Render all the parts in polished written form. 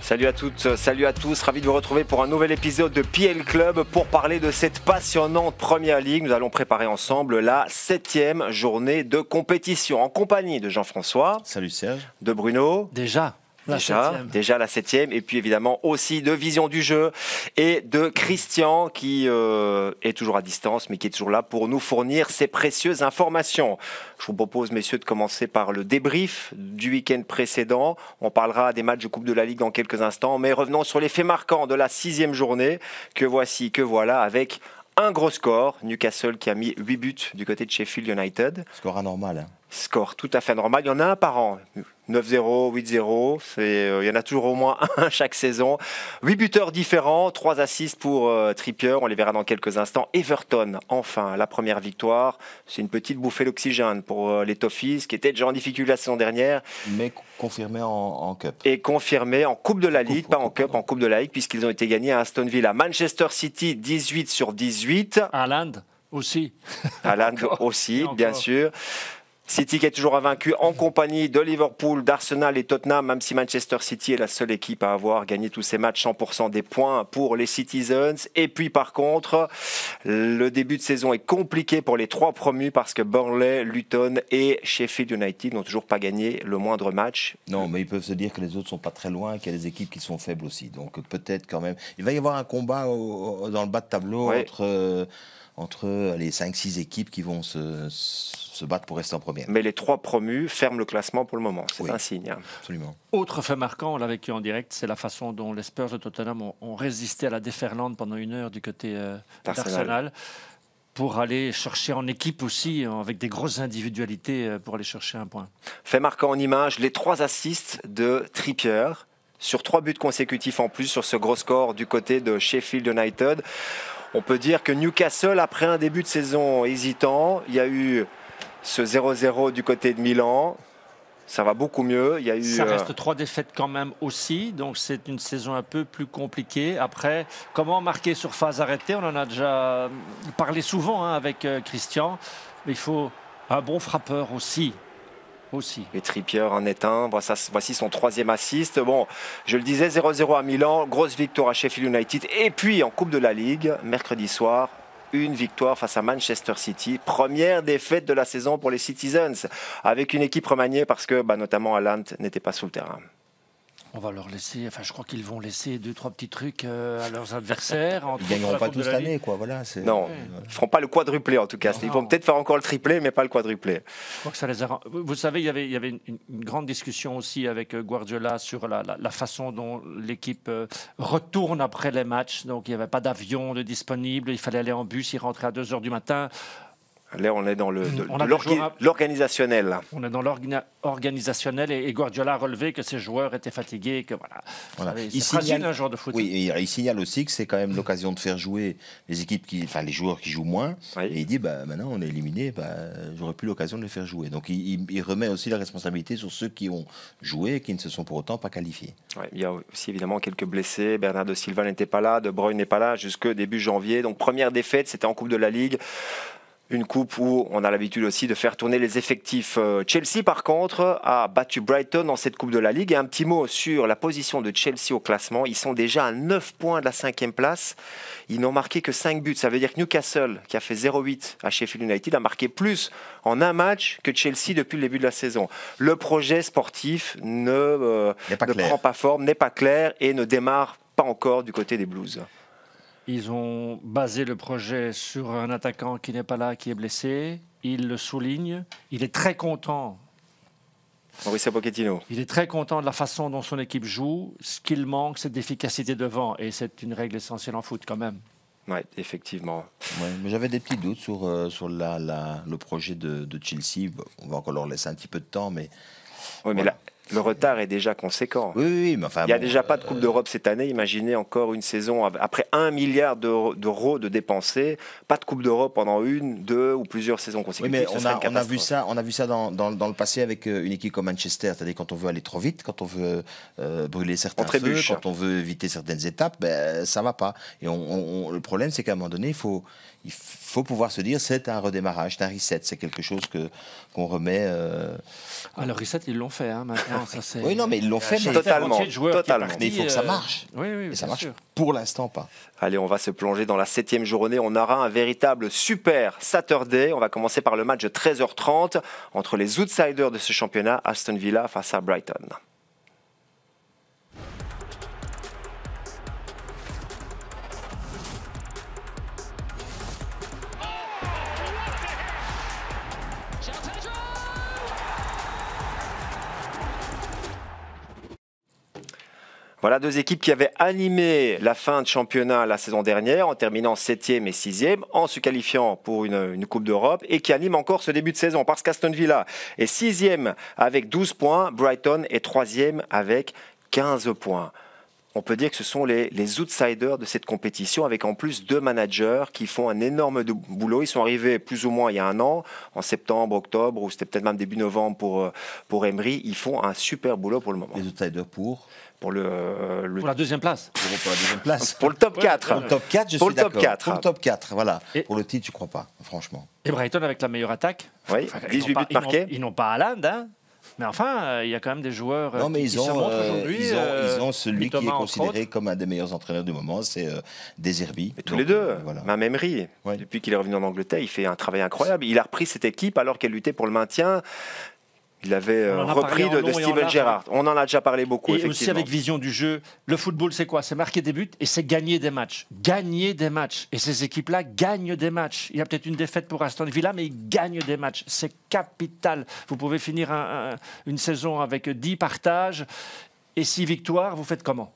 Salut à toutes, salut à tous, ravi de vous retrouver pour un nouvel épisode de PL Club pour parler de cette passionnante Première Ligue. Nous allons préparer ensemble la 7e journée de compétition en compagnie de Jean-François. Salut Serge. De Bruno. Déjà la 7e, et puis évidemment aussi de Vision du Jeu et de Christian qui est toujours à distance mais qui est toujours là pour nous fournir ses précieuses informations. Je vous propose, messieurs, de commencer par le débrief du week-end précédent. On parlera des matchs de Coupe de la Ligue dans quelques instants, mais revenons sur les faits marquants de la 6e journée que voici, que voilà, avec un gros score. Newcastle qui a mis 8 buts du côté de Sheffield United. Score anormal. Score tout à fait normal. Il y en a un par an. 9-0, 8-0. Il y en a toujours au moins un chaque saison. 8 buteurs différents, 3 assists pour Trippier. On les verra dans quelques instants. Everton, enfin, la première victoire. C'est une petite bouffée d'oxygène pour les Toffees qui étaient déjà en difficulté la saison dernière. Mais confirmé en Cup. Et confirmé en Coupe de la Ligue, pas en Cup, en Coupe de la Ligue, puisqu'ils ont été gagnés à Aston Villa. Manchester City, 18/18. Haaland aussi. Haaland aussi, bien sûr. City qui est toujours invaincu en compagnie de Liverpool, d'Arsenal et Tottenham, même si Manchester City est la seule équipe à avoir gagné tous ses matchs, 100% des points pour les Citizens. Et puis par contre, le début de saison est compliqué pour les 3 promus parce que Burnley, Luton et Sheffield United n'ont toujours pas gagné le moindre match. Non, mais ils peuvent se dire que les autres ne sont pas très loin, qu'il y a des équipes qui sont faibles aussi. Donc peut-être quand même. Il va y avoir un combat dans le bas de tableau entre les 5-6 équipes qui vont se battre pour rester en première. Mais les 3 promus ferment le classement pour le moment. C'est un signe. Absolument. Autre fait marquant, on l'a vécu en direct, c'est la façon dont les Spurs de Tottenham ont résisté à la déferlante pendant 1 heure du côté d'Arsenal pour aller chercher en équipe aussi, avec des grosses individualités pour aller chercher un point. Fait marquant en image, les 3 assists de Trippier sur 3 buts consécutifs en plus sur ce gros score du côté de Sheffield United. On peut dire que Newcastle, après un début de saison hésitant, il y a eu ce 0-0 du côté de Milan. Ça va beaucoup mieux. Ça reste 3 défaites quand même aussi, donc c'est une saison un peu plus compliquée. Après, comment marquer sur phase arrêtée? On en a déjà parlé souvent avec Christian, mais il faut un bon frappeur aussi. Et Trippier en est un. Voici son 3e assist. Bon, je le disais, 0-0 à Milan, grosse victoire à Sheffield United. Et puis en Coupe de la Ligue, mercredi soir, une victoire face à Manchester City. Première défaite de la saison pour les Citizens, avec une équipe remaniée parce que notamment Haaland n'était pas sur le terrain. On va leur laisser, je crois qu'ils vont laisser 2-3 petits trucs à leurs adversaires. Ils ne gagneront pas tous cette année, quoi. Voilà, non, ils ne feront pas le quadruplé en tout cas. Ils vont peut-être faire encore le triplé, mais pas le quadruplé. Je crois que ça les a... Vous savez, il y avait une grande discussion aussi avec Guardiola sur la façon dont l'équipe retourne après les matchs. Donc il n'y avait pas d'avion de disponible, il fallait aller en bus, il rentrait à 2h du matin. Là, on est dans l'organisationnel. On est dans l'organisationnel et Guardiola a relevé que ses joueurs étaient fatigués. Que voilà. C'est fragile un joueur de foot. Oui, il signale aussi que c'est quand même l'occasion de faire jouer les joueurs qui jouent moins. Oui. Et il dit maintenant on est éliminé, j'aurais plus l'occasion de les faire jouer. Donc il remet aussi la responsabilité sur ceux qui ont joué et qui ne se sont pour autant pas qualifiés. Ouais, il y a aussi évidemment quelques blessés. Bernardo Silva n'était pas là, De Bruyne n'est pas là jusque début janvier. Donc première défaite, c'était en Coupe de la Ligue. Une coupe où on a l'habitude aussi de faire tourner les effectifs. Chelsea, par contre, a battu Brighton dans cette Coupe de la Ligue. Et un petit mot sur la position de Chelsea au classement. Ils sont déjà à 9 points de la 5e place. Ils n'ont marqué que 5 buts. Ça veut dire que Newcastle, qui a fait 0-8 à Sheffield United, a marqué plus en un match que Chelsea depuis le début de la saison. Le projet sportif ne prend pas forme, n'est pas clair et ne démarre pas encore du côté des Blues. Ils ont basé le projet sur un attaquant qui n'est pas là, qui est blessé. Il le souligne. Il est très content. Mauricio Pochettino. Il est très content de la façon dont son équipe joue. Ce qu'il manque, c'est d'efficacité devant. Et c'est une règle essentielle en foot quand même. Oui, effectivement. Ouais, mais j'avais des petits doutes sur le projet de Chelsea. On va encore leur laisser un petit peu de temps, mais... Oui, mais là... Le retard est déjà conséquent. Oui, mais enfin, il n'y a déjà pas de Coupe d'Europe cette année. Imaginez encore une saison après 1 milliard d'euros de dépensés. Pas de Coupe d'Europe pendant 1, 2 ou plusieurs saisons consécutives. Oui, mais on a vu ça dans le passé avec une équipe comme Manchester. C'est-à-dire quand on veut aller trop vite, quand on veut brûler certains feux, quand on veut éviter certaines étapes, ça ne va pas. Et le problème, c'est qu'à un moment donné, il il faut pouvoir se dire c'est un redémarrage, c'est un reset, c'est quelque chose qu'on remet. Le reset, ils l'ont fait maintenant. Ça, oui, non, mais ils l'ont fait, mais totalement. Mais il faut que ça marche. Oui, et ça marche pour l'instant pas. Allez, on va se plonger dans la 7e journée. On aura un véritable super Saturday. On va commencer par le match de 13h30 entre les outsiders de ce championnat, Aston Villa face à Brighton. Voilà deux équipes qui avaient animé la fin de championnat la saison dernière en terminant 7e et 6e, en se qualifiant pour une Coupe d'Europe et qui animent encore ce début de saison parce qu'Aston Villa est 6e avec 12 points, Brighton est 3e avec 15 points. On peut dire que ce sont les outsiders de cette compétition avec en plus 2 managers qui font un énorme boulot. Ils sont arrivés plus ou moins il y a un an, en septembre, octobre, ou c'était peut-être même début novembre pour Emery. Ils font un super boulot pour le moment. Les outsiders pour pour la deuxième place. Pour la deuxième place. Pour le top 4. Pour le top 4, je suis d'accord. Pour le top 4, voilà. Et pour le titre, je ne crois pas, franchement. Et Brighton avec la meilleure attaque. Oui, 18 buts marqués. Ils n'ont pas Haaland, hein. Mais enfin, il y a quand même des joueurs qui se montrent aujourd'hui. Ils ont celui qui est considéré comme un des meilleurs entraîneurs du moment, c'est De Zerbi. Tous les deux, voilà. Même Emery, depuis qu'il est revenu en Angleterre, il fait un travail incroyable. Il a repris cette équipe alors qu'elle luttait pour le maintien. Il avait repris de Steven Gerrard. On en a déjà parlé beaucoup. Et aussi avec vision du jeu. Le football, c'est quoi? C'est marquer des buts et c'est gagner des matchs. Gagner des matchs. Et ces équipes-là gagnent des matchs. Il y a peut-être une défaite pour Aston Villa, mais ils gagnent des matchs. C'est capital. Vous pouvez finir une saison avec 10 partages et 6 victoires. Vous faites comment?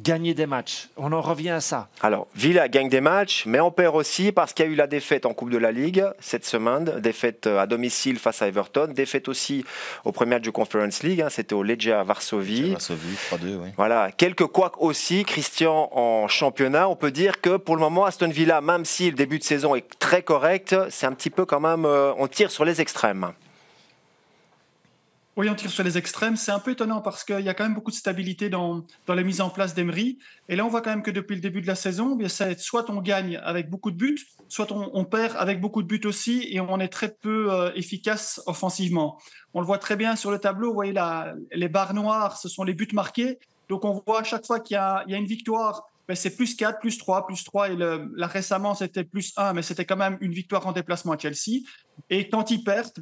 Gagner des matchs. On en revient à ça. Alors, Villa gagne des matchs, mais on perd aussi parce qu'il y a eu la défaite en Coupe de la Ligue cette semaine, défaite à domicile face à Everton, défaite aussi au premier match de Conference League, c'était au Legia Varsovie. Varsovie, 3-2, oui. Voilà, quelques couacs aussi, Christian, en championnat. On peut dire que pour le moment, Aston Villa, même si le début de saison est très correct, c'est un petit peu quand même, on tire sur les extrêmes. Oui, on tire sur les extrêmes. C'est un peu étonnant parce qu'il y a quand même beaucoup de stabilité dans la mise en place d'Emery. Et là, on voit quand même que depuis le début de la saison, soit on gagne avec beaucoup de buts, soit on perd avec beaucoup de buts aussi, et on est très peu efficace offensivement. On le voit très bien sur le tableau. Vous voyez les barres noires, ce sont les buts marqués. Donc, on voit à chaque fois qu'il y a une victoire, c'est plus 4, plus 3, plus 3. Et là, récemment, c'était plus 1, mais c'était quand même une victoire en déplacement à Chelsea. Et quand ils perdent,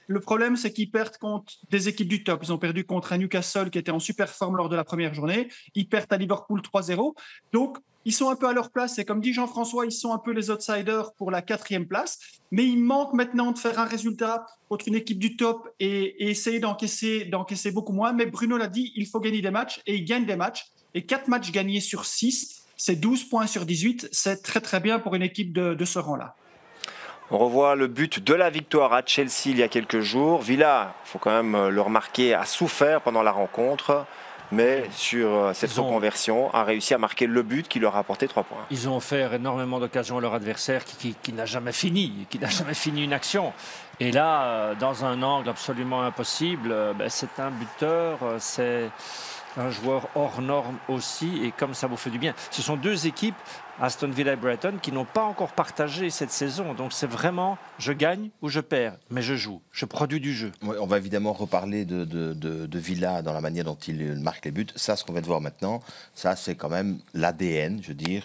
le problème, c'est qu'ils perdent contre des équipes du top. Ils ont perdu contre un Newcastle qui était en super forme lors de la première journée. Ils perdent à Liverpool 3-0. Donc, ils sont un peu à leur place. Et comme dit Jean-François, ils sont un peu les outsiders pour la 4e place. Mais il manque maintenant de faire un résultat contre une équipe du top et essayer d'encaisser beaucoup moins. Mais Bruno l'a dit, il faut gagner des matchs et ils gagnent des matchs. Et 4 matchs gagnés sur 6, c'est 12 points sur 18. C'est très, très bien pour une équipe de ce rang-là. On revoit le but de la victoire à Chelsea il y a quelques jours. Villa, il faut quand même le remarquer, a souffert pendant la rencontre. Mais sur cette reconversion, a réussi à marquer le but qui leur a apporté 3 points. Ils ont offert énormément d'occasions à leur adversaire qui n'a jamais fini, une action. Et là, dans un angle absolument impossible, c'est un buteur, c'est un joueur hors norme aussi, et comme ça vous fait du bien. Ce sont deux équipes, Aston Villa et Brighton, qui n'ont pas encore partagé cette saison. Donc c'est vraiment, je gagne ou je perds, mais je joue, je produis du jeu. Oui, on va évidemment reparler de Villa dans la manière dont il marque les buts. Ça, ce qu'on vient de voir maintenant, ça c'est quand même l'ADN, je veux dire,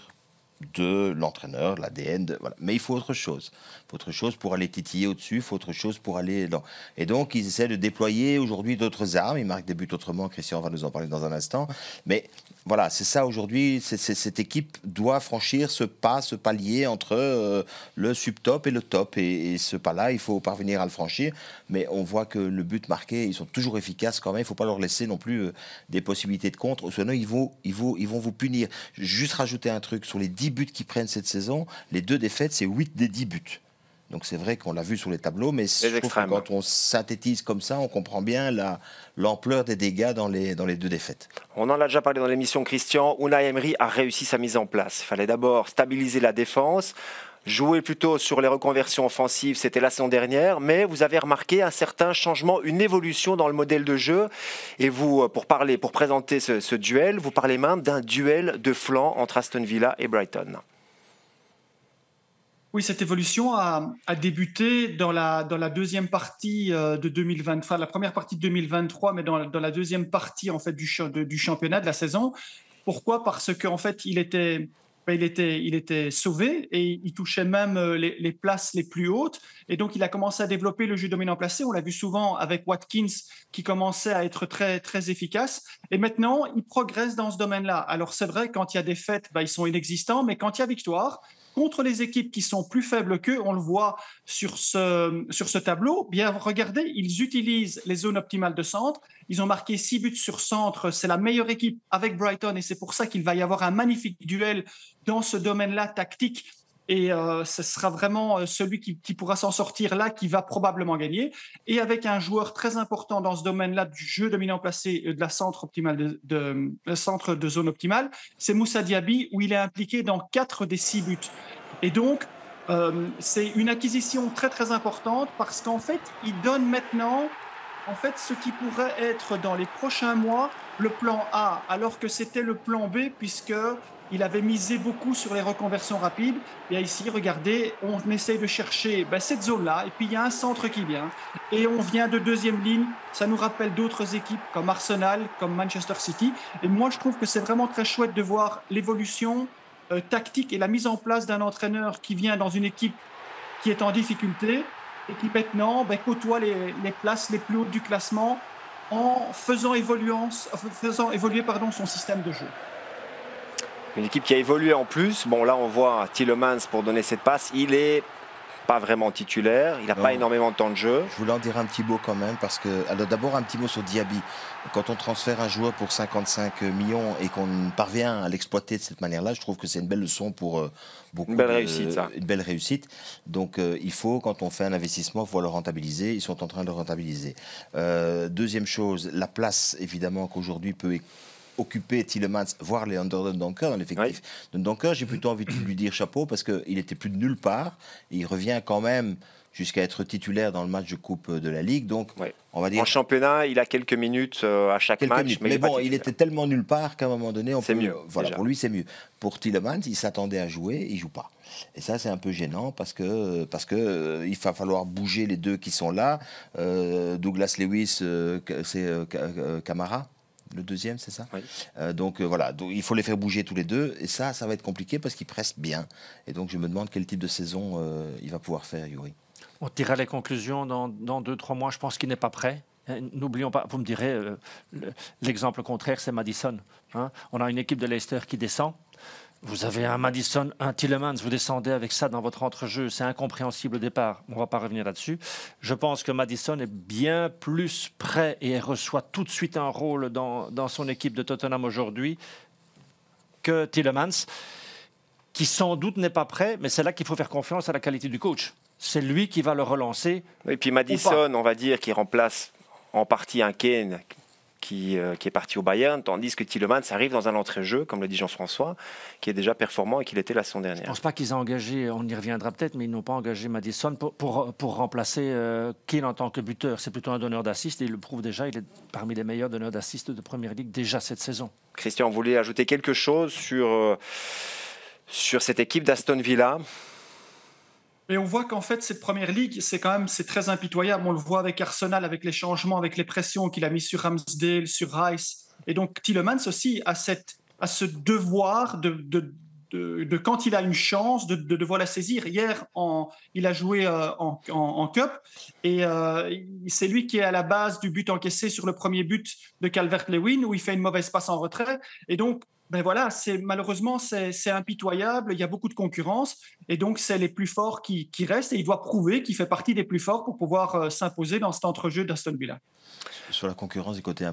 de l'entraîneur, l'ADN. Voilà. Mais il faut autre chose. Il faut autre chose pour aller titiller au-dessus, il faut autre chose pour aller... dans. Et donc, ils essaient de déployer aujourd'hui d'autres armes. Ils marquent des buts autrement. Christian va nous en parler dans un instant. Mais voilà, c'est ça aujourd'hui. Cette équipe doit franchir ce palier entre le subtop et le top. Et ce pas-là, il faut parvenir à le franchir. Mais on voit que le but marqué, ils sont toujours efficaces quand même. Il ne faut pas leur laisser non plus des possibilités de contre. Sinon, ils vont vous punir. Juste rajouter un truc sur les 10 buts qu'ils prennent cette saison, les 2 défaites, c'est 8 des 10 buts. Donc c'est vrai qu'on l'a vu sur les tableaux, mais je trouve que quand on synthétise comme ça, on comprend bien l'ampleur des dégâts dans les 2 défaites. On en a déjà parlé dans l'émission, Christian. Unai Emery a réussi sa mise en place. Il fallait d'abord stabiliser la défense, jouer plutôt sur les reconversions offensives, c'était la saison dernière, mais vous avez remarqué un certain changement, une évolution dans le modèle de jeu. Et vous, pour présenter ce duel, vous parlez même d'un duel de flanc entre Aston Villa et Brighton. Oui, cette évolution a débuté dans la deuxième partie de 2020, enfin la première partie de 2023, mais dans la deuxième partie en fait du championnat de la saison. Pourquoi? Parce qu'en fait, il était sauvé et il touchait même les places les plus hautes. Et donc, il a commencé à développer le jeu dominant placé. On l'a vu souvent avec Watkins qui commençait à être très, très efficace. Et maintenant, il progresse dans ce domaine-là. Alors, c'est vrai, quand il y a défaites, ils sont inexistants, mais quand il y a victoire, contre les équipes qui sont plus faibles qu'eux, on le voit sur ce tableau, bien regardez, ils utilisent les zones optimales de centre. Ils ont marqué 6 buts sur centre. C'est la meilleure équipe avec Brighton et c'est pour ça qu'il va y avoir un magnifique duel dans ce domaine-là tactique. Et ce sera vraiment celui qui pourra s'en sortir là qui va probablement gagner. Et avec un joueur très important dans ce domaine-là du jeu dominant placé de la centre optimale centre de zone optimale, c'est Moussa Diaby où il est impliqué dans 4 des 6 buts. Et donc, c'est une acquisition très très importante parce qu'en fait, il donne maintenant ce qui pourrait être dans les prochains mois le plan A, alors que c'était le plan B puisqu'il avait misé beaucoup sur les reconversions rapides. Et ici, regardez, on essaye de chercher cette zone-là et puis il y a un centre qui vient et on vient de deuxième ligne. Ça nous rappelle d'autres équipes comme Arsenal, comme Manchester City. Et moi, je trouve que c'est vraiment très chouette de voir l'évolution tactique et la mise en place d'un entraîneur qui vient dans une équipe qui est en difficulté et qui maintenant côtoie les places les plus hautes du classement en faisant évoluer son système de jeu. Une équipe qui a évolué en plus. Bon, là, on voit Tielemans pour donner cette passe. Il est pas vraiment titulaire, il n'a pas énormément de temps de jeu. Je voulais en dire un petit mot quand même, parce que, alors d'abord un petit mot sur Diaby. Quand on transfère un joueur pour 55 millions et qu'on parvient à l'exploiter de cette manière-là, je trouve que c'est une belle leçon pour beaucoup. Une belle réussite, ça. Une belle réussite. Donc il faut, quand on fait un investissement, pouvoir le rentabiliser. Ils sont en train de le rentabiliser. Deuxième chose, la place, évidemment, qu'aujourd'hui peut occuper Tielemans, voire les Underdonker dans l'effectif. Oui. Dunker, j'ai plutôt envie de lui dire chapeau parce qu'il était plus de nulle part. Et il revient quand même jusqu'à être titulaire dans le match de Coupe de la Ligue. Donc, on va dire... En championnat, il a quelques minutes à chaque match. Mais bon, il était tellement nulle part qu'à un moment donné, c'est mieux. Voilà, pour lui, c'est mieux. Pour Tielemans, il s'attendait à jouer, il ne joue pas. Et ça, c'est un peu gênant parce que il va falloir bouger les deux qui sont là. Douglas Lewis, c'est Camara. Le deuxième, c'est ça? Oui. Donc voilà, donc, il faut les faire bouger tous les deux. Et ça va être compliqué parce qu'ils pressent bien. Et donc je me demande quel type de saison il va pouvoir faire, Yuri. On tirera les conclusions dans 2-3 mois. Je pense qu'il n'est pas prêt. N'oublions pas, vous me direz, l'exemple contraire, c'est Maddison. Hein, on a une équipe de Leicester qui descend. Vous avez un Maddison, un Tielemans, vous descendez avec ça dans votre entrejeu. C'est incompréhensible au départ. On ne va pas revenir là-dessus. Je pense que Maddison est bien plus prêt et reçoit tout de suite un rôle dans son équipe de Tottenham aujourd'hui que Tielemans, qui sans doute n'est pas prêt, mais c'est là qu'il faut faire confiance à la qualité du coach. C'est lui qui va le relancer. Et puis Maddison, on va dire, qui remplace en partie un Kane qui est parti au Bayern, tandis que Tielemans arrive dans un entrée-jeu, comme le dit Jean-François, qui est déjà performant et qu'il était la saison dernière. Je ne pense pas qu'ils aient engagé, on y reviendra peut-être, mais ils n'ont pas engagé Maddison pour remplacer Kane en tant que buteur. C'est plutôt un donneur d'assist et il le prouve déjà, il est parmi les meilleurs donneurs d'assist de Première Ligue déjà cette saison. Christian, vous voulez ajouter quelque chose sur cette équipe d'Aston Villa ? Et on voit qu'en fait, cette Première Ligue, c'est très impitoyable. On le voit avec Arsenal, avec les changements, avec les pressions qu'il a mis sur Ramsdale, sur Rice. Et donc, Tielemans aussi a ce devoir de quand il a une chance, de devoir la saisir. Hier, il a joué en Cup et c'est lui qui est à la base du but encaissé sur le premier but de Calvert-Lewin où il fait une mauvaise passe en retrait. Et donc, voilà, malheureusement, c'est impitoyable. Il y a beaucoup de concurrence et donc c'est les plus forts qui restent et il doit prouver qu'il fait partie des plus forts pour pouvoir s'imposer dans cet entrejeu d'Aston Villa. Sur la concurrence du côté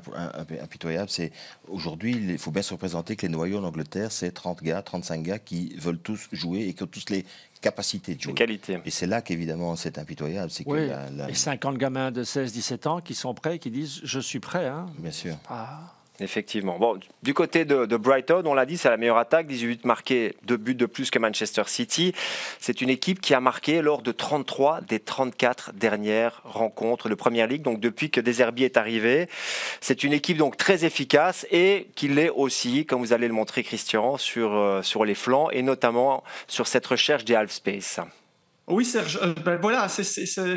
impitoyable, c'est aujourd'hui, il faut bien se représenter que les noyaux en Angleterre, c'est 30 gars, 35 gars qui veulent tous jouer et qui ont tous les capacités de jouer. Les qualités. Et c'est là qu'évidemment c'est impitoyable. C'est oui, que et 50 gamins de 16-17 ans qui sont prêts, qui disent « je suis prêt hein. ». Bien sûr. Effectivement. Bon, du côté de Brighton, on l'a dit, c'est la meilleure attaque, 18 buts marqués, 2 buts de plus que Manchester City. C'est une équipe qui a marqué lors de 33 des 34 dernières rencontres de Première Ligue, donc depuis que De Zerbi est arrivé. C'est une équipe donc très efficace et qui l'est aussi, comme vous allez le montrer Christian, sur les flancs et notamment sur cette recherche des half space. Oui, Serge, voilà,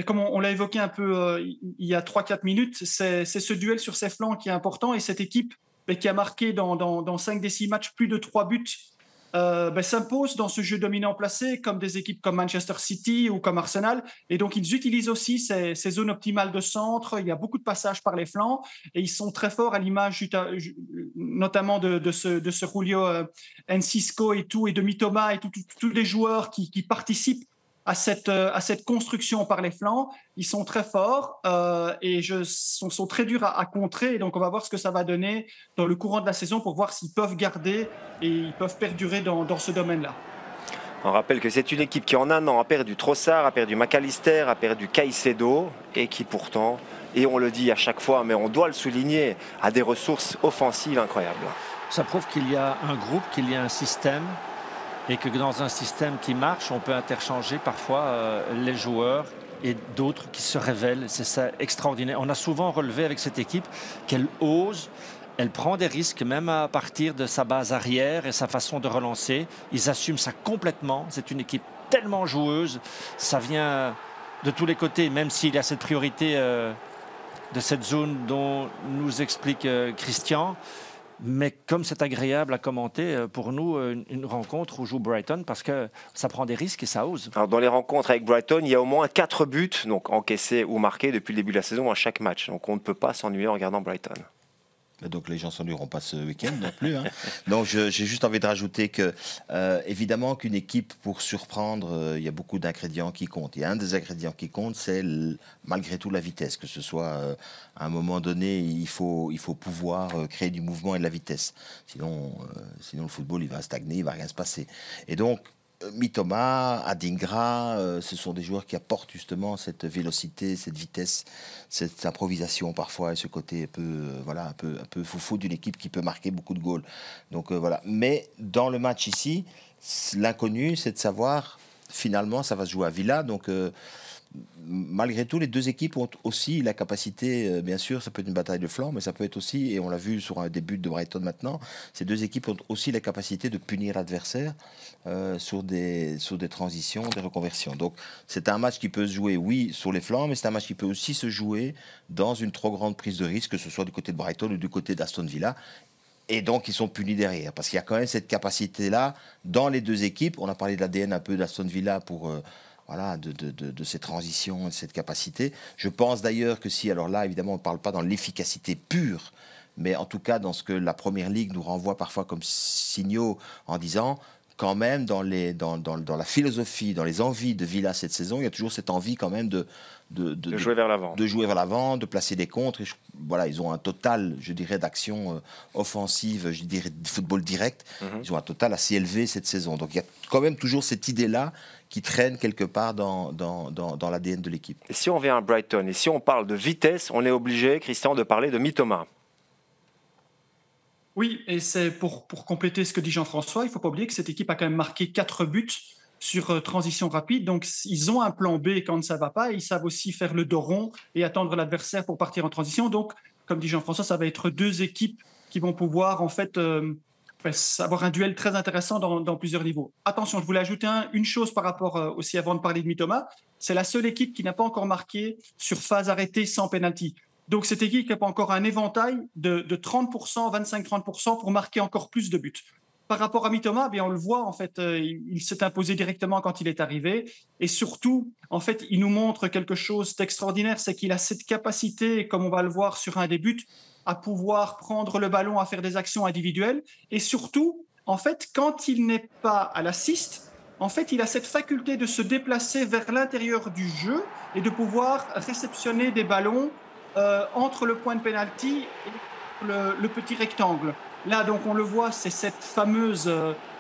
comme on l'a évoqué un peu il y a 3-4 minutes, c'est ce duel sur ses flancs qui est important et cette équipe qui a marqué dans 5 des 6 matchs plus de 3 buts s'impose dans ce jeu dominant placé comme des équipes comme Manchester City ou comme Arsenal. Et donc, ils utilisent aussi ces zones optimales de centre. Il y a beaucoup de passages par les flancs et ils sont très forts à l'image notamment de ce Julio Enciso et de Mitoma et tous les joueurs qui participent à cette construction par les flancs. Ils sont très forts et sont très durs à contrer. Et donc, on va voir ce que ça va donner dans le courant de la saison pour voir s'ils peuvent garder et ils peuvent perdurer dans ce domaine-là. On rappelle que c'est une équipe qui en un an a perdu Trossard, a perdu McAllister, a perdu Caicedo et qui pourtant, et on le dit à chaque fois, mais on doit le souligner, a des ressources offensives incroyables. Ça prouve qu'il y a un groupe, qu'il y a un système. Et que dans un système qui marche, on peut interchanger parfois les joueurs et d'autres qui se révèlent. C'est ça extraordinaire. On a souvent relevé avec cette équipe qu'elle ose, elle prend des risques, même à partir de sa base arrière et sa façon de relancer. Ils assument ça complètement. C'est une équipe tellement joueuse. Ça vient de tous les côtés, même s'il y a cette priorité de cette zone dont nous explique Christian. Mais comme c'est agréable à commenter, pour nous, une rencontre où joue Brighton, parce que ça prend des risques et ça ose. Alors dans les rencontres avec Brighton, il y a au moins 4 buts donc encaissés ou marqués depuis le début de la saison à chaque match. Donc on ne peut pas s'ennuyer en regardant Brighton. Donc les gens s'ennuieront pas ce week-end non plus. Hein. Donc j'ai juste envie de rajouter que évidemment qu'une équipe pour surprendre, il y a beaucoup d'ingrédients qui comptent. Il y a un des ingrédients qui compte, c'est malgré tout la vitesse. Que ce soit à un moment donné, il faut pouvoir créer du mouvement et de la vitesse. Sinon le football il va stagner, il va rien se passer. Et donc Mitoma, Adingra, ce sont des joueurs qui apportent justement cette vélocité, cette vitesse, cette improvisation parfois et ce côté un peu foufou d'une équipe qui peut marquer beaucoup de goals. Donc voilà. Mais dans le match ici, l'inconnu, c'est de savoir finalement ça va se jouer à Villa. Donc malgré tout, les deux équipes ont aussi la capacité, bien sûr, ça peut être une bataille de flanc, mais ça peut être aussi, et on l'a vu sur un début de Brighton maintenant, ces deux équipes ont aussi la capacité de punir l'adversaire sur des transitions, des reconversions. Donc c'est un match qui peut se jouer, oui, sur les flancs, mais c'est un match qui peut aussi se jouer dans une trop grande prise de risque, que ce soit du côté de Brighton ou du côté d'Aston Villa. Et donc, ils sont punis derrière. Parce qu'il y a quand même cette capacité-là dans les deux équipes. On a parlé de l'ADN un peu d'Aston Villa pour... de ces transitions, de cette capacité. Je pense d'ailleurs que si, alors là, évidemment, on ne parle pas dans l'efficacité pure, mais en tout cas dans ce que la Première Ligue nous renvoie parfois comme signaux en disant, quand même, dans la philosophie, dans les envies de Villa cette saison, il y a toujours cette envie quand même de jouer vers l'avant. De jouer vers l'avant, de placer des contres. Et ils ont un total, je dirais, d'action offensive, je dirais, de football direct. Ils ont un total assez élevé cette saison. Donc il y a quand même toujours cette idée-là qui traîne quelque part dans l'ADN de l'équipe. Et si on vient à Brighton, et si on parle de vitesse, on est obligé, Christian, de parler de Mitoma. Oui, et c'est pour compléter ce que dit Jean-François, il ne faut pas oublier que cette équipe a quand même marqué 4 buts sur transition rapide. Donc, ils ont un plan B quand ça ne va pas. Et ils savent aussi faire le dos rond et attendre l'adversaire pour partir en transition. Donc, comme dit Jean-François, ça va être deux équipes qui vont pouvoir en fait avoir un duel très intéressant dans plusieurs niveaux. Attention, je voulais ajouter une chose par rapport aussi avant de parler de Mitoma. C'est la seule équipe qui n'a pas encore marqué sur phase arrêtée sans penalty. Donc, cette équipe n'a pas encore un éventail de 30%, 25-30% pour marquer encore plus de buts. Par rapport à Mitoma, on le voit, en fait, il s'est imposé directement quand il est arrivé. Et surtout, en fait, il nous montre quelque chose d'extraordinaire, c'est qu'il a cette capacité, comme on va le voir sur un des buts, à pouvoir prendre le ballon, à faire des actions individuelles. Et surtout, en fait, quand il n'est pas à l'assist, en fait, il a cette faculté de se déplacer vers l'intérieur du jeu et de pouvoir réceptionner des ballons entre le point de pénalty et le petit rectangle. Là, donc, on le voit, c'est cette fameuse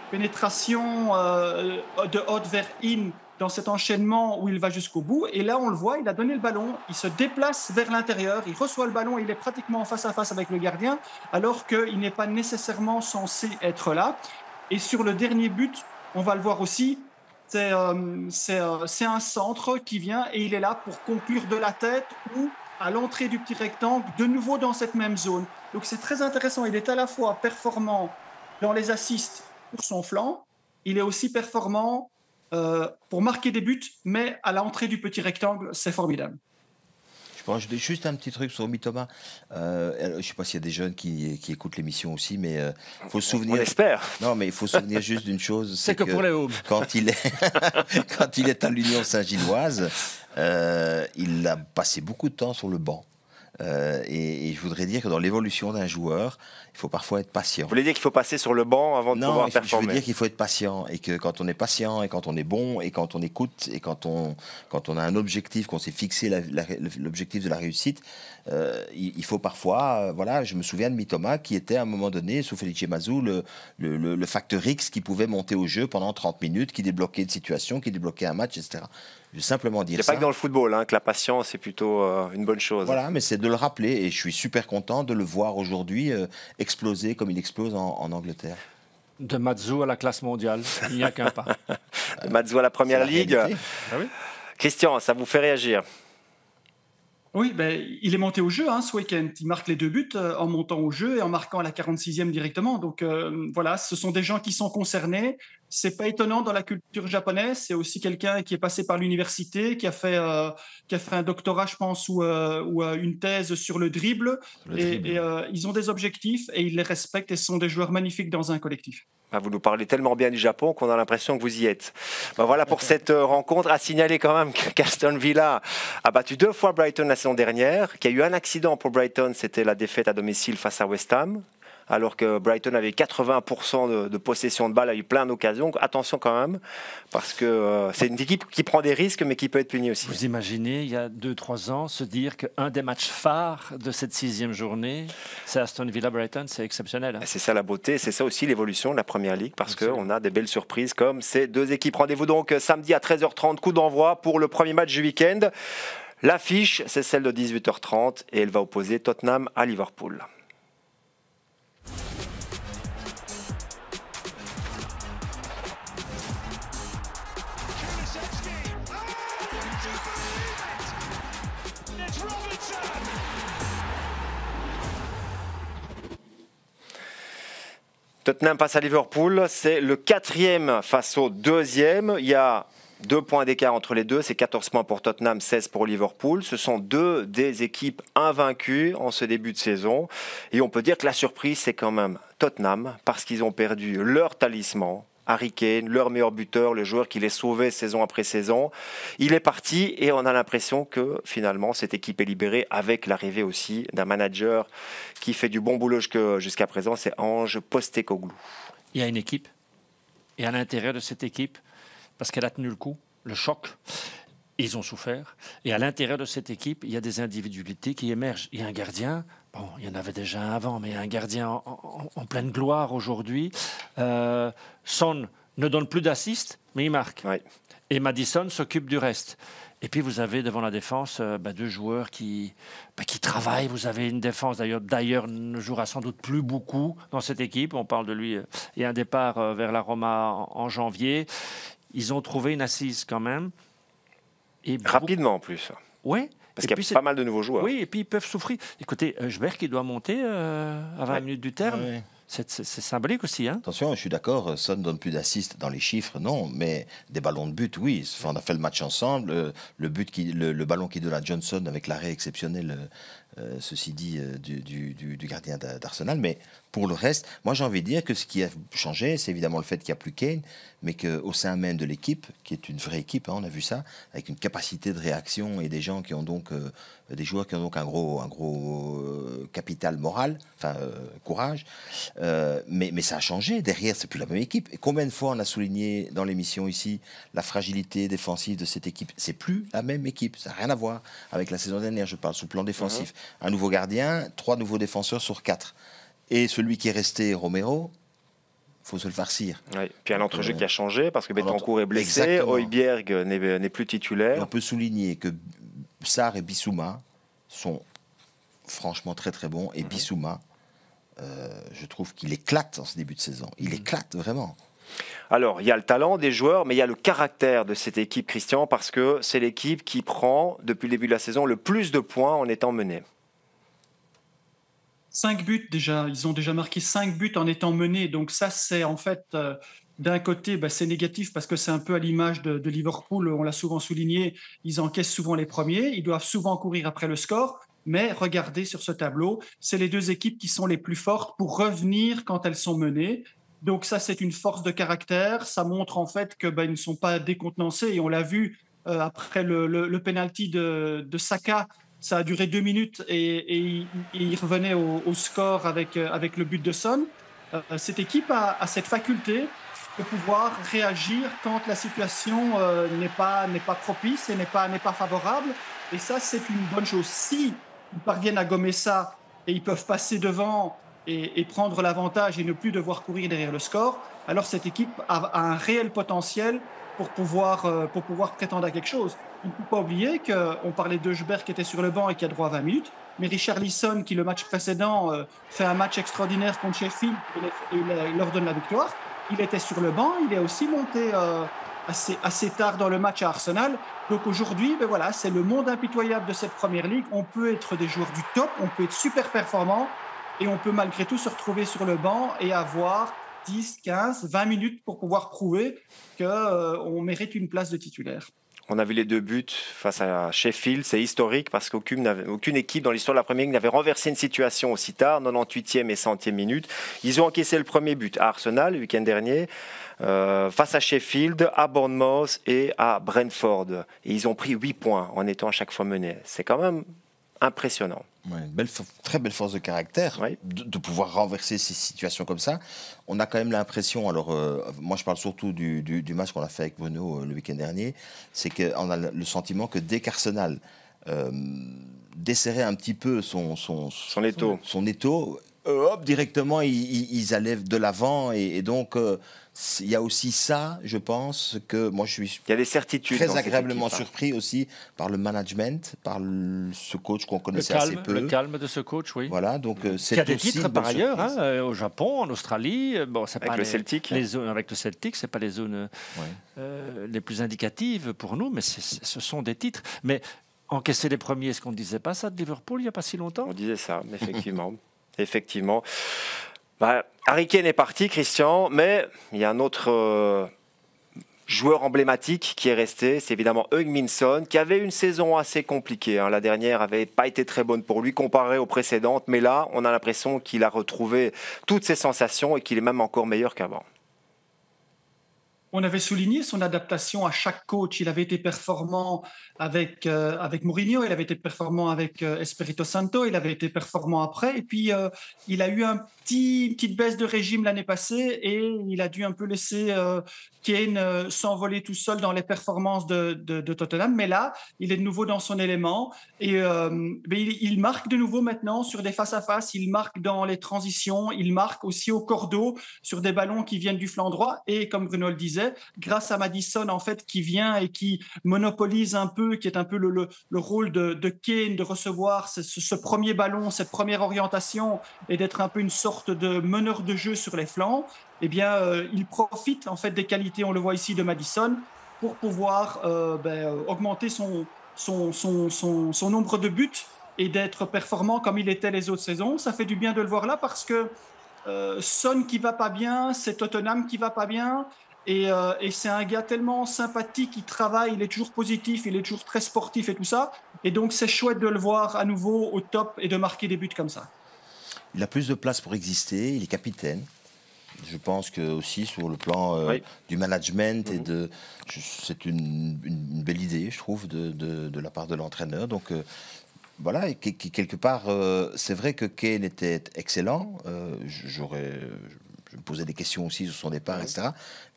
pénétration de out vers in dans cet enchaînement où il va jusqu'au bout. Et là, on le voit, il a donné le ballon, il se déplace vers l'intérieur, il reçoit le ballon, il est pratiquement en face à face avec le gardien, alors qu'il n'est pas nécessairement censé être là. Et sur le dernier but, on va le voir aussi, c'est un centre qui vient et il est là pour conclure de la tête ou à l'entrée du petit rectangle, de nouveau dans cette même zone. Donc c'est très intéressant, il est à la fois performant dans les assists pour son flanc, il est aussi performant pour marquer des buts, mais à l'entrée du petit rectangle, c'est formidable. Je juste un petit truc sur Mitoma. Je ne sais pas s'il y a des jeunes qui écoutent l'émission aussi, mais il faut se souvenir. On espère. Non, mais il faut se souvenir juste d'une chose. C'est que pour les Hauts. Quand il est à l'Union Saint-Gilloise, il a passé beaucoup de temps sur le banc. Et je voudrais dire que dans l'évolution d'un joueur, il faut parfois être patient. Vous voulez dire qu'il faut passer sur le banc avant de pouvoir performer? Je veux dire qu'il faut être patient et que quand on est patient et quand on est bon et quand on écoute et quand on a un objectif, qu'on s'est fixé l'objectif de la réussite, il faut parfois, voilà, je me souviens de Mitoma qui était à un moment donné, sous Felice Mazou, le facteur X qui pouvait monter au jeu pendant 30 minutes, qui débloquait une situation, qui débloquait un match, etc. Je veux simplement dire ça. C'est pas que dans le football, que la patience est plutôt une bonne chose. Voilà, mais c'est de le rappeler et je suis super content de le voir aujourd'hui exploser comme il explose en Angleterre. De Mazou à la classe mondiale, il n'y a qu'un pas. De Mazou à la Première Ligue. Ah oui. Christian, ça vous fait réagir? Oui, il est monté au jeu ce week-end. Il marque les 2 buts en montant au jeu et en marquant à la 46e directement. Donc voilà, ce sont des gens qui sont concernés. C'est pas étonnant dans la culture japonaise. C'est aussi quelqu'un qui est passé par l'université, qui a fait un doctorat, je pense, ou une thèse sur le dribble. Et ils ont des objectifs et ils les respectent et ce sont des joueurs magnifiques dans un collectif. Vous nous parlez tellement bien du Japon qu'on a l'impression que vous y êtes. Voilà pour cette rencontre. À signaler quand même qu'Aston Villa a battu 2 fois Brighton la saison dernière, qu'il y a eu un accident pour Brighton, c'était la défaite à domicile face à West Ham, alors que Brighton avait 80% de possession de balle, a eu plein d'occasions. Attention quand même, parce que c'est une équipe qui prend des risques, mais qui peut être punie aussi. Vous imaginez, il y a 2-3 ans, se dire qu'un des matchs phares de cette 6e journée, c'est Aston Villa-Brighton, c'est exceptionnel. C'est ça la beauté, c'est ça aussi l'évolution de la Première Ligue, parce qu'on a des belles surprises comme ces 2 équipes. Rendez-vous donc samedi à 13h30, coup d'envoi pour le premier match du week-end. L'affiche, c'est celle de 18h30 et elle va opposer Tottenham à Liverpool. Tottenham passe à Liverpool, c'est le 4e face au 2e. Il y a 2 points d'écart entre les deux, c'est 14 points pour Tottenham, 16 pour Liverpool. Ce sont 2 des équipes invaincues en ce début de saison. Et on peut dire que la surprise, c'est quand même Tottenham, parce qu'ils ont perdu leur talisman, Harry Kane, leur meilleur buteur, le joueur qui les sauvait saison après saison. Il est parti et on a l'impression que finalement cette équipe est libérée avec l'arrivée aussi d'un manager qui fait du bon boulot jusqu'à présent, c'est Ange Postecoglou. Il y a une équipe et à l'intérieur de cette équipe, parce qu'elle a tenu le coup, le choc, ils ont souffert. Et à l'intérieur de cette équipe, il y a des individualités qui émergent. Il y a un gardien, bon, il y en avait déjà un avant, mais il y a un gardien en pleine gloire aujourd'hui. Son ne donne plus d'assist, mais il marque. Ouais. Et Maddison s'occupe du reste. Et puis vous avez devant la défense 2 joueurs qui travaillent. Vous avez une défense d'ailleurs ne jouera sans doute plus beaucoup dans cette équipe. On parle de lui. Il y a un départ vers la Roma en janvier. Ils ont trouvé une assise quand même. Et rapidement en plus. Oui. Parce qu'il y a pas mal de nouveaux joueurs. Oui, et puis ils peuvent souffrir. Écoutez, Heuchberg qui doit monter à 20 minutes du terme. Ouais. C'est symbolique aussi. Attention, je suis d'accord, Son ne donne plus d'assists dans les chiffres, non, mais des ballons de but, oui. Enfin, on a fait le match ensemble. Le ballon qui donne à Johnson avec l'arrêt exceptionnel, ceci dit, du gardien d'Arsenal. Mais pour le reste, moi j'ai envie de dire que ce qui a changé, c'est évidemment le fait qu'il n'y a plus Kane, mais qu'au sein même de l'équipe, qui est une vraie équipe, on a vu ça, avec une capacité de réaction et des gens qui ont donc des joueurs qui ont donc un gros capital moral, courage. Mais ça a changé. Derrière, c'est plus la même équipe. Et combien de fois on a souligné dans l'émission ici la fragilité défensive de cette équipe? C'est plus la même équipe. Ça n'a rien à voir avec la saison dernière. Je parle sous plan défensif. Un nouveau gardien, 3 nouveaux défenseurs sur 4. Et celui qui est resté, Romero, faut se le farcir. Oui. Puis un entrejeu qui a changé parce que Betancourt est blessé, Højbjerg n'est plus titulaire. Et on peut souligner que Sarr et Bissouma sont franchement très très bons. Et Bissouma, je trouve qu'il éclate en ce début de saison. Il éclate vraiment. Alors, il y a le talent des joueurs, mais il y a le caractère de cette équipe, Christian, parce que c'est l'équipe qui prend, depuis le début de la saison, le plus de points en étant menée. 5 buts déjà, ils ont déjà marqué 5 buts en étant menés. Donc ça, c'est en fait d'un côté, c'est négatif parce que c'est un peu à l'image de Liverpool, on l'a souvent souligné, ils encaissent souvent les premiers, ils doivent souvent courir après le score, mais regardez sur ce tableau, c'est les deux équipes qui sont les plus fortes pour revenir quand elles sont menées. Donc ça, c'est une force de caractère, ça montre en fait qu'ils ne sont pas décontenancés, et on l'a vu après le penalty de Saka. Ça a duré 2 minutes et il revenait au score avec le but de Son. Cette équipe a cette faculté de pouvoir réagir quand la situation n'est pas propice et n'est pas favorable. Et ça, c'est une bonne chose. Si ils parviennent à gommer ça et ils peuvent passer devant et prendre l'avantage et ne plus devoir courir derrière le score, alors cette équipe a un réel potentiel pour pouvoir prétendre à quelque chose. Il ne faut pas oublier qu'on parlait de Eusberg qui était sur le banc et qui a droit à 20 minutes, mais Richarlison, qui le match précédent fait un match extraordinaire contre Sheffield et il leur donne la victoire, il était sur le banc, il est aussi monté assez tard dans le match à Arsenal. Donc aujourd'hui, voilà, c'est le monde impitoyable de cette première ligue. On peut être des joueurs du top, on peut être super performant et on peut malgré tout se retrouver sur le banc et avoir 10, 15, 20 minutes pour pouvoir prouver qu'on mérite une place de titulaire. On a vu les 2 buts face à Sheffield, c'est historique parce qu'aucune équipe dans l'histoire de la Première Ligue n'avait renversé une situation aussi tard, 98e et 100e minute. Ils ont encaissé le premier but à Arsenal le week-end dernier, face à Sheffield, à Bournemouth et à Brentford. Et ils ont pris 8 points en étant à chaque fois menés. C'est quand même impressionnant. Ouais, très belle force de caractère, oui. de pouvoir renverser ces situations comme ça. On a quand même l'impression, alors moi je parle surtout du match qu'on a fait avec Bruno le week-end dernier, c'est qu'on a le sentiment que dès qu'Arsenal desserrait un petit peu son étau, hop, directement ils allaient de l'avant et donc il y a aussi ça, je pense que moi je suis il y a des certitudes très agréablement surpris aussi par le management, par ce coach qu'on connaissait assez peu. Le calme de ce coach, oui. Voilà, donc c'est il y a des titres par ailleurs, au Japon, en Australie, c'est avec pas le Celtic. Avec le Celtic, c'est pas les zones les plus indicatives pour nous, mais ce sont des titres. Mais encaisser les premiers, est-ce qu'on ne disait pas ça de Liverpool il n'y a pas si longtemps? On disait ça, effectivement. Effectivement. Harry Kane est parti, Christian, mais il y a un autre joueur emblématique qui est resté, c'est évidemment Heung-min Son, qui avait une saison assez compliquée. La dernière n'avait pas été très bonne pour lui comparée aux précédentes, mais là, on a l'impression qu'il a retrouvé toutes ses sensations et qu'il est même encore meilleur qu'avant. On avait souligné son adaptation à chaque coach. Il avait été performant avec Mourinho, il avait été performant avec Espirito Santo, il avait été performant après. Et puis, il a eu une petite baisse de régime l'année passée et il a dû un peu laisser Kane s'envoler tout seul dans les performances de Tottenham. Mais là, il est de nouveau dans son élément et il marque de nouveau maintenant sur des face-à-face. Il marque dans les transitions, il marque aussi au cordeau sur des ballons qui viennent du flanc droit. Et comme Bruno le disait, grâce à Maddison en fait qui vient et qui monopolise un peu, qui est un peu le rôle de Kane de recevoir ce premier ballon, cette première orientation et d'être un peu une sorte de meneur de jeu sur les flancs. Eh bien, il profite en fait des qualités, on le voit ici, de Maddison pour pouvoir augmenter son nombre de buts et d'être performant comme il était les autres saisons. Ça fait du bien de le voir là parce que Son qui va pas bien, c'est Tottenham qui va pas bien. Et c'est un gars tellement sympathique, il travaille, il est toujours positif, il est toujours très sportif et tout ça. Et donc, c'est chouette de le voir à nouveau au top et de marquer des buts comme ça. Il a plus de place pour exister, il est capitaine. Je pense que aussi sur le plan du management c'est une belle idée, je trouve, de la part de l'entraîneur. Donc voilà, et quelque part, c'est vrai que Kane était excellent. Je me posais des questions aussi sur son départ, etc.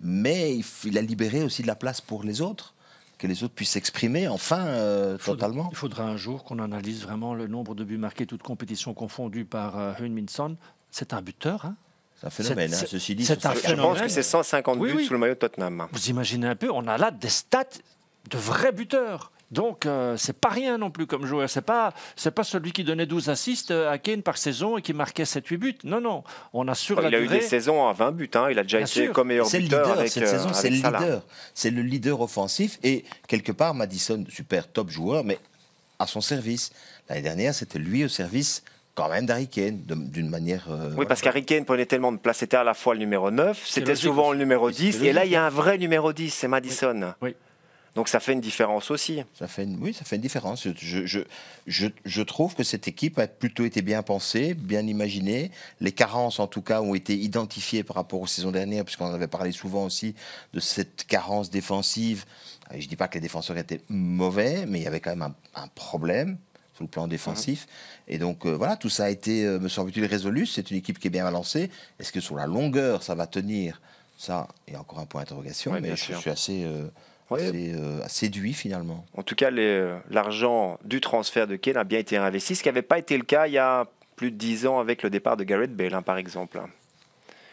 Mais il a libéré aussi de la place pour les autres, que les autres puissent s'exprimer enfin totalement. Il faudra un jour qu'on analyse vraiment le nombre de buts marqués, toutes compétitions confondues par Heung-min Son. C'est un buteur, hein. C'est un phénomène, ceci dit. Je pense que c'est 150 buts sous le maillot de Tottenham. Vous imaginez un peu, on a là des stats de vrais buteurs. Donc, c'est pas rien non plus comme joueur. C'est pas celui qui donnait 12 assists à Kane par saison et qui marquait 7-8 buts. Non. On a sur la durée... Il a eu des saisons à 20 buts. Il a déjà été comme meilleur buteur avec cette saison, c'est le Salah. leader. C'est le leader offensif. Et quelque part, Maddison, super top joueur, mais à son service. L'année dernière, c'était lui au service quand même d'Harry Kane, d'une manière... oui, parce qu'Harry Kane prenait tellement de place, c'était à la fois le numéro 9, c'était souvent le numéro 10, et là il y a un vrai numéro 10, c'est Maddison. Oui. Donc ça fait une différence aussi. Oui, ça fait une différence. Je trouve que cette équipe a plutôt été bien pensée, bien imaginée. Les carences, en tout cas, ont été identifiées par rapport aux saisons dernières, puisqu'on avait parlé souvent aussi de cette carence défensive. Je ne dis pas que les défenseurs étaient mauvais, mais il y avait quand même un problème sur le plan défensif. Et donc, voilà, tout ça a été, me semble-t-il, résolu. C'est une équipe qui est bien balancée. Est-ce que sur la longueur, ça va tenir? Ça, il y a encore un point d'interrogation, mais je suis assez... séduit finalement. En tout cas, l'argent du transfert de Kane a bien été investi, ce qui n'avait pas été le cas il y a plus de 10 ans avec le départ de Gareth Bale, par exemple.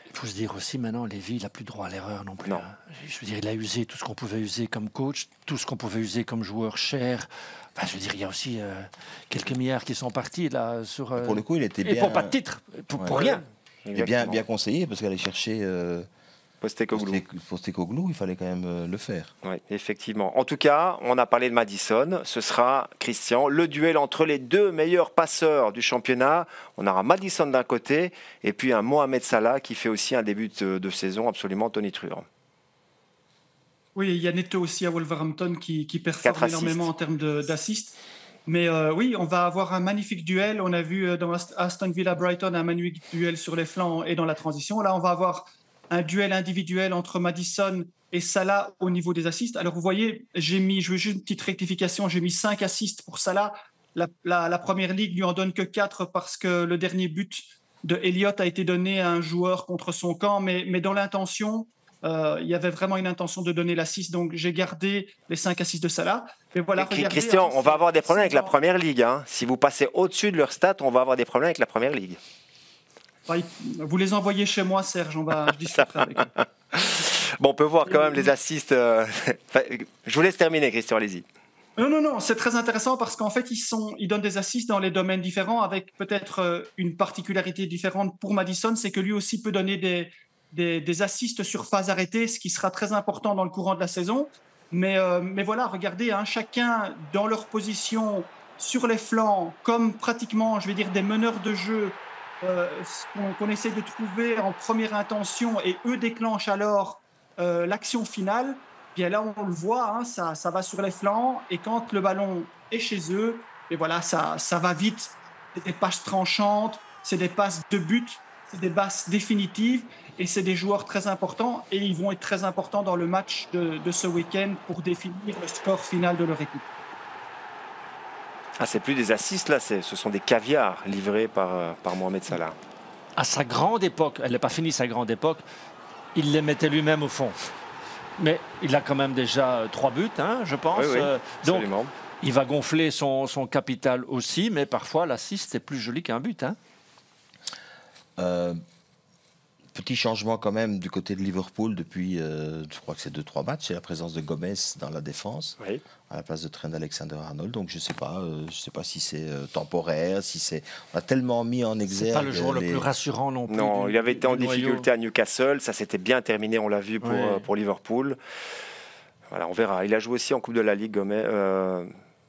Il faut se dire aussi maintenant, Lévy, il n'a plus droit à l'erreur non plus. Non. Je veux dire, il a usé tout ce qu'on pouvait user comme coach, tout ce qu'on pouvait user comme joueur cher. Enfin, je veux dire, il y a aussi quelques milliards qui sont partis là sur. Pour le coup, il était bien. Et pour pas de titre, pour rien. Il est bien conseillé parce qu'aller chercher. Postecoglou, il fallait quand même le faire. Oui, effectivement. En tout cas, on a parlé de Maddison. Ce sera, Christian, le duel entre les deux meilleurs passeurs du championnat. On aura Maddison d'un côté et puis un Mohamed Salah qui fait aussi un début de saison absolument tonitruant. Oui, il y a Neto aussi à Wolverhampton qui performe énormément en termes d'assists. Mais oui, on va avoir un magnifique duel. On a vu dans Aston Villa Brighton un magnifique duel sur les flancs et dans la transition. Là, on va avoir un duel individuel entre Maddison et Salah au niveau des assists. Alors, vous voyez, je veux juste une petite rectification, j'ai mis 5 assists pour Salah. La Première Ligue lui en donne que 4 parce que le dernier but de Elliott a été donné à un joueur contre son camp, mais dans l'intention, il y avait vraiment une intention de donner l'assist, donc j'ai gardé les 5 assists de Salah. Mais voilà, regardez, Christian, on va avoir des problèmes avec la Première Ligue. Hein. Si vous passez au-dessus de leur stats, on va avoir des problèmes avec la Première Ligue. Vous les envoyez chez moi, Serge, je discuterai avec eux. Bon, on peut voir quand même les assists. Je vous laisse terminer, Christian, allez-y. Non, c'est très intéressant parce qu'en fait, ils donnent des assists dans les domaines différents avec peut-être une particularité différente pour Maddison, c'est que lui aussi peut donner des assists sur phase arrêtée, ce qui sera très important dans le courant de la saison. Mais voilà, regardez, chacun dans leur position sur les flancs, comme pratiquement, je vais dire, des meneurs de jeu, qu'on essaie de trouver en première intention et eux déclenchent alors l'action finale, bien là on le voit, ça va sur les flancs et quand le ballon est chez eux, et voilà, ça va vite. C'est des passes tranchantes, c'est des passes de but, c'est des passes définitives et c'est des joueurs très importants et ils vont être très importants dans le match de ce week-end pour définir le score final de leur équipe. Ah, c'est plus des assists, là, ce sont des caviars livrés par Mohamed Salah. À sa grande époque, elle n'a pas fini sa grande époque, il les mettait lui-même au fond. Mais il a quand même déjà 3 buts, je pense. Oui, donc, il va gonfler son capital aussi, mais parfois l'assist est plus joli qu'un but. Petit changement quand même du côté de Liverpool depuis, je crois que c'est 2-3 matchs, c'est la présence de Gomez dans la défense, à la place de Trent Alexander-Arnold. Donc je ne sais pas si c'est temporaire, si c'est... On a tellement mis en exergue... C'est pas le joueur le plus rassurant non plus. Non, il avait été en difficulté à Newcastle, ça s'était bien terminé, on l'a vu pour Liverpool. Voilà, on verra. Il a joué aussi en Coupe de la Ligue, Gomez...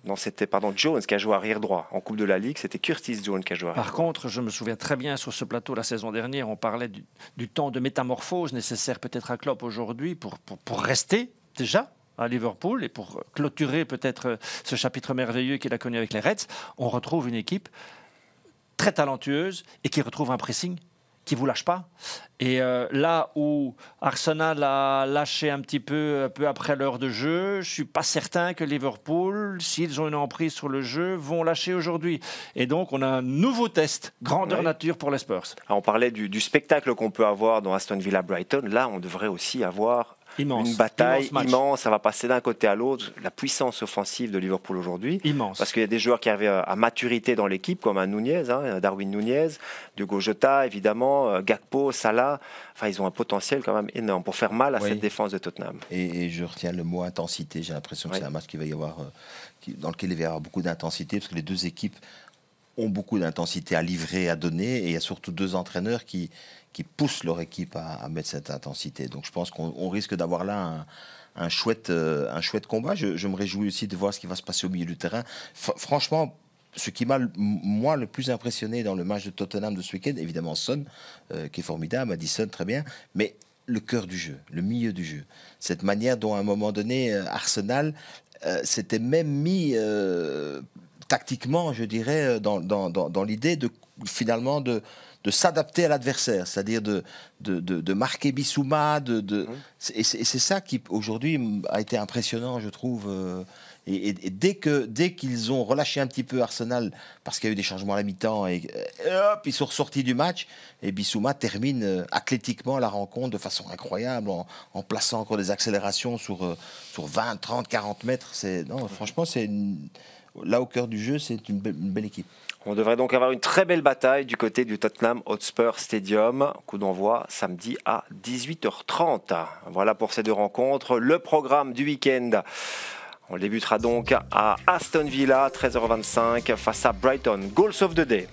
Non, c'était Jones qui a joué arrière droit. En Coupe de la Ligue, c'était Curtis Jones qui a joué arrière droit. Par contre, je me souviens très bien sur ce plateau la saison dernière, on parlait du temps de métamorphose nécessaire peut-être à Klopp aujourd'hui pour rester déjà à Liverpool et pour clôturer peut-être ce chapitre merveilleux qu'il a connu avec les Reds. On retrouve une équipe très talentueuse et qui retrouve un pressing qui ne vous lâche pas. Et là où Arsenal a lâché un petit peu après l'heure de jeu, je ne suis pas certain que Liverpool, s'ils ont une emprise sur le jeu, vont lâcher aujourd'hui. Et donc, on a un nouveau test, grandeur nature pour les Spurs. Alors, on parlait du spectacle qu'on peut avoir dans Aston Villa Brighton. Là, on devrait aussi avoir une bataille immense. Ça va passer d'un côté à l'autre. La puissance offensive de Liverpool aujourd'hui. Immense. Parce qu'il y a des joueurs qui arrivent à maturité dans l'équipe, comme un Nunez, Darwin Nunez, Diogo Jota, évidemment, Gakpo, Salah. Enfin, ils ont un potentiel quand même énorme pour faire mal à cette défense de Tottenham. Et je retiens le mot intensité. J'ai l'impression que c'est un match qui va y avoir, dans lequel il va y avoir beaucoup d'intensité, parce que les deux équipes ont beaucoup d'intensité à livrer, à donner, et il y a surtout 2 entraîneurs qui poussent leur équipe à mettre cette intensité. Donc je pense qu'on risque d'avoir là un chouette combat. Je me réjouis aussi de voir ce qui va se passer au milieu du terrain. Franchement, ce qui m'a, moi, le plus impressionné dans le match de Tottenham de ce week-end, évidemment Son, qui est formidable, Maddison, très bien, mais le cœur du jeu, le milieu du jeu. Cette manière dont, à un moment donné, Arsenal s'était même mis tactiquement, je dirais, dans l'idée finalement de s'adapter à l'adversaire, c'est-à-dire de marquer Bissouma. Et c'est ça qui, aujourd'hui, a été impressionnant, je trouve. Et dès qu'ils ont relâché un petit peu Arsenal, parce qu'il y a eu des changements à la mi-temps, et hop, ils sont ressortis du match, et Bissouma termine athlétiquement la rencontre de façon incroyable, en plaçant encore des accélérations sur 20, 30, 40 mètres. Franchement, là, au cœur du jeu, c'est une belle équipe. On devrait donc avoir une très belle bataille du côté du Tottenham Hotspur Stadium. Coup d'envoi samedi à 18h30. Voilà pour ces deux rencontres. Le programme du week-end. On débutera donc à Aston Villa, 13h25, face à Brighton. Goals of the Day.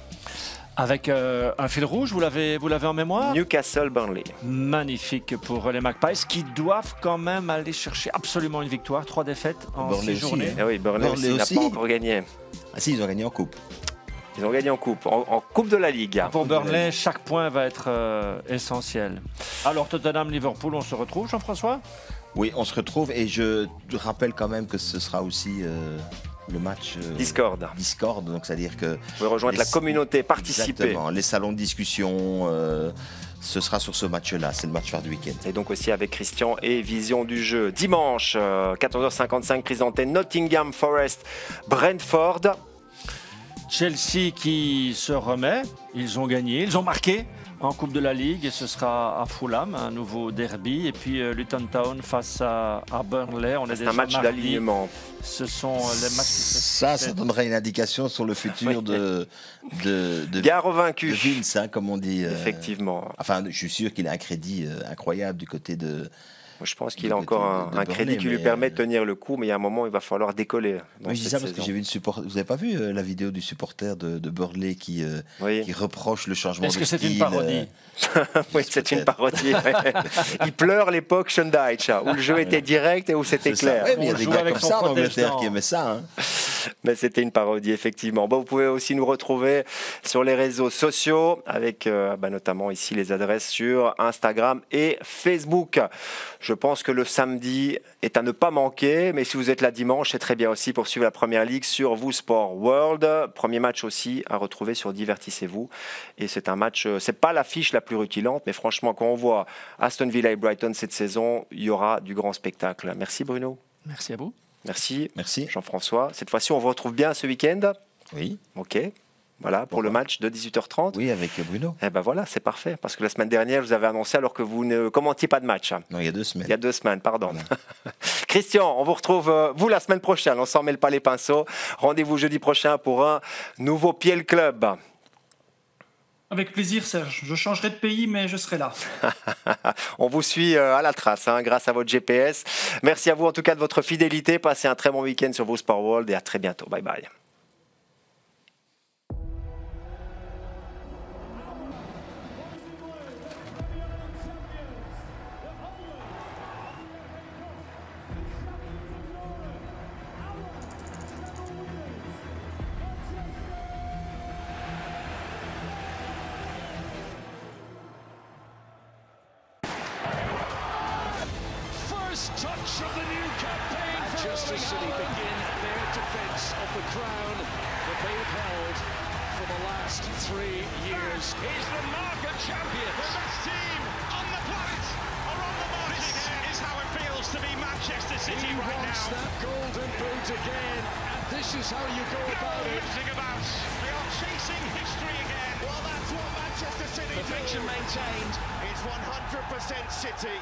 Avec un fil rouge, vous l'avez en mémoire? Newcastle Burnley. Magnifique pour les Magpies qui doivent quand même aller chercher absolument une victoire. 3 défaites en 6 journées. Eh oui, Burnley aussi n'a pas encore gagné. Ah si, ils ont gagné en coupe. Ils ont gagné en coupe, en coupe de la Ligue. Pour Burnley, chaque point va être essentiel. Alors Tottenham-Liverpool, on se retrouve, Jean-François? Oui, on se retrouve et je rappelle quand même que ce sera aussi le match Discord, donc c'est-à-dire que... Vous pouvez rejoindre la communauté, participer. Exactement, les salons de discussion, ce sera sur ce match-là, c'est le match phare du week-end. Et donc aussi avec Christian et Vision du jeu. Dimanche, 14h55, prise d'antenne, Nottingham Forest, Brentford. Chelsea qui se remet, ils ont gagné, ils ont marqué en Coupe de la Ligue et ce sera à Fulham, un nouveau derby. Et puis Luton Town face à Burnley. C'est un match d'alignement. Ce sont les matchs. Ça donnera une indication sur le futur de Gare vaincu. De Vince, comme on dit. Effectivement. Enfin, je suis sûr qu'il a un crédit incroyable du côté de... Je pense qu'il a encore un crédit qui lui permet de tenir le coup, mais il y a un moment, il va falloir décoller. Oui, je dis ça parce que j'ai vu Vous n'avez pas vu la vidéo du supporter de Burnley qui reproche le changement de style? Est-ce que c'est une parodie? Oui, c'est une parodie. Il pleure l'époque Schondeich, où le jeu était direct et où c'était clair. Oui, mais il y a des gars comme ça en Angleterre qui aimaient ça. Mais c'était une parodie, effectivement. Bon, vous pouvez aussi nous retrouver sur les réseaux sociaux, avec notamment ici les adresses sur Instagram et Facebook. Je pense que le samedi est à ne pas manquer, mais si vous êtes là dimanche, c'est très bien aussi pour suivre la Première Ligue sur Vous Sport World. Premier match aussi à retrouver sur Divertissez-vous. Et c'est un match, c'est pas l'affiche la plus rutilante, mais franchement, quand on voit Aston Villa et Brighton cette saison, il y aura du grand spectacle. Merci Bruno. Merci à vous. Merci Jean-François. Cette fois-ci, on vous retrouve bien ce week-end? Oui. Ok. Voilà, pour le match de 18h30. Oui, avec Bruno. Eh ben voilà, c'est parfait. Parce que la semaine dernière, je vous avais annoncé alors que vous ne commentiez pas de match. Non, il y a 2 semaines. Il y a 2 semaines, pardon. Voilà. Christian, on vous retrouve, vous, la semaine prochaine. On s'en mêle pas les pinceaux. Rendez-vous jeudi prochain pour un nouveau Piel Club. Avec plaisir, Serge. Je changerai de pays, mais je serai là. On vous suit à la trace, grâce à votre GPS. Merci à vous, en tout cas, de votre fidélité. Passez un très bon week-end sur Vous Sport World et à très bientôt. Bye bye. Touch of the new campaign. Manchester City begin their defence of the crown that they have held for the last 3 years. Is the market champion? The best team on the planet are on the market. This is how it feels to be Manchester City right now. He wants that golden boot again, and this is how you go about it. They are chasing history again. Well, that's what Manchester City do. Perfection maintained. It's 100% City.